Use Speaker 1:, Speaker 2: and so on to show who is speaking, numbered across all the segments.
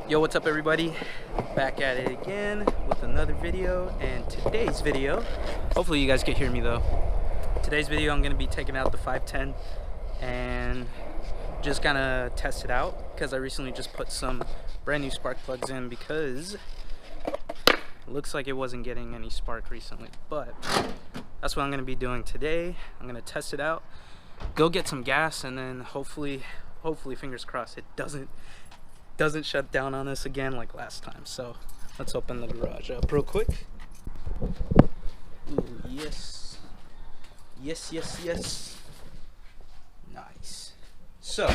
Speaker 1: Yo, what's up everybody? Back at it again with another video, and today's video, hopefully you guys can hear me though. Today's video I'm going to be taking out the 510 and just kind of test it out because I recently just put some brand new spark plugs in because it looks like it wasn't getting any spark recently, but that's what I'm going to be doing today. I'm going to test it out, go get some gas, and then hopefully fingers crossed it doesn't shut down on us again like last time. So let's open the garage up real quick. Ooh, yes, nice. So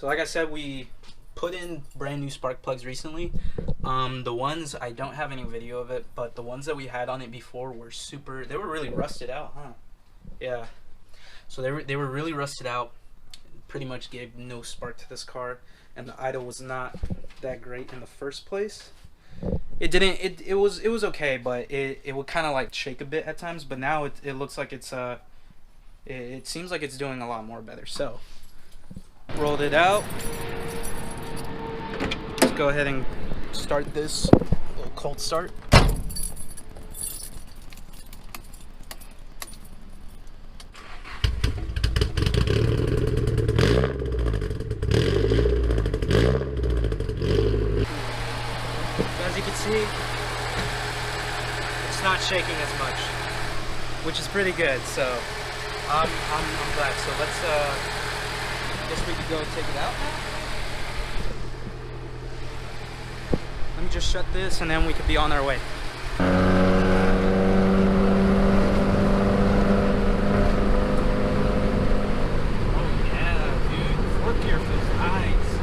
Speaker 1: like I said, we put in brand new spark plugs recently. The ones, I don't have any video of it, but the ones that we had on it before were they were really rusted out, huh? Yeah, so they were really rusted out, pretty much gave no spark to this car, and the idle was not that great in the first place. It was okay, but it would kind of like shake a bit at times, but now it looks like it seems like it's doing a lot more better. So rolled it out. Let's go ahead and start this little cold start. As you can see, it's not shaking as much, which is pretty good. So I'm glad. So let's I guess we could go take it out now. Let me just shut this and then we could be on our way. Oh yeah, dude, fourth gear feels nice.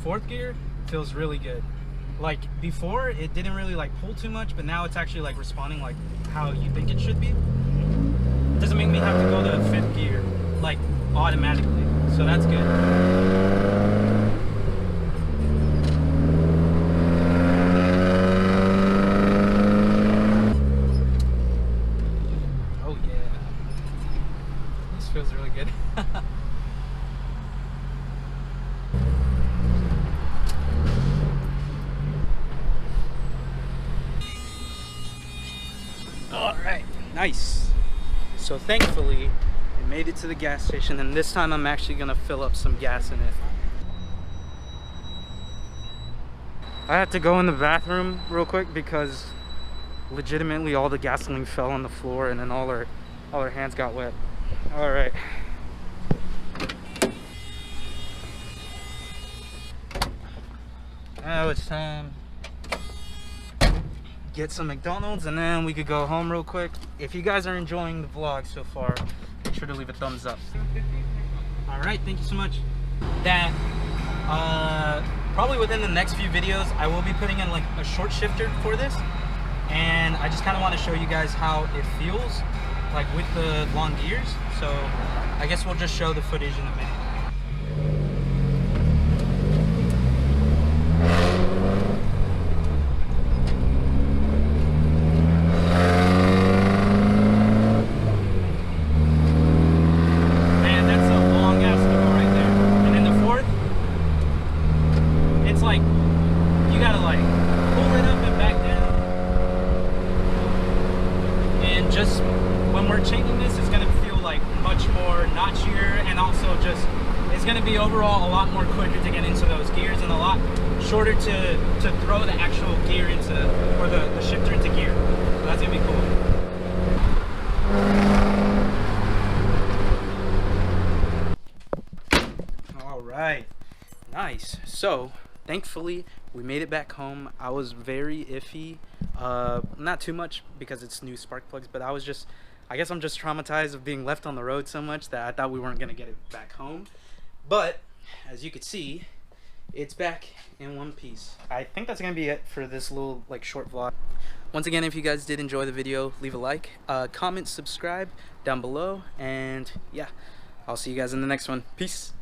Speaker 1: Fourth gear feels really good. Like before, it didn't really like pull too much, but now it's actually like responding like how you think it should be. It doesn't make me have to go to fifth gear like automatically, so that's good. Oh yeah, this feels really good. Alright, nice. So thankfully, we made it to the gas station, and this time I'm actually gonna fill up some gas in it. I had to go in the bathroom real quick because legitimately all the gasoline fell on the floor and then all our hands got wet. Alright. Now it's time get some McDonald's and then we could go home real quick. If you guys are enjoying the vlog so far, make sure to leave a thumbs up. All right, thank you so much. That probably within the next few videos I will be putting in like a short shifter for this, and I just kind of want to show you guys how it feels like with the long gears. So I guess we'll just show the footage in a minute. Like you gotta like pull it up and back down, and just when we're changing this, it's gonna feel like much more notchier, and also just it's gonna be overall a lot more quicker to get into those gears and a lot shorter to throw the actual gear into, or the shifter into gear. So that's gonna be cool. All right, nice. So thankfully we made it back home. I was very iffy, not too much because it's new spark plugs, but I guess I'm just traumatized of being left on the road so much that I thought we weren't gonna get it back home. But as you can see, it's back in one piece. I think that's gonna be it for this little like short vlog. Once again, if you guys did enjoy the video, leave a like, comment, subscribe down below, and yeah, I'll see you guys in the next one. Peace.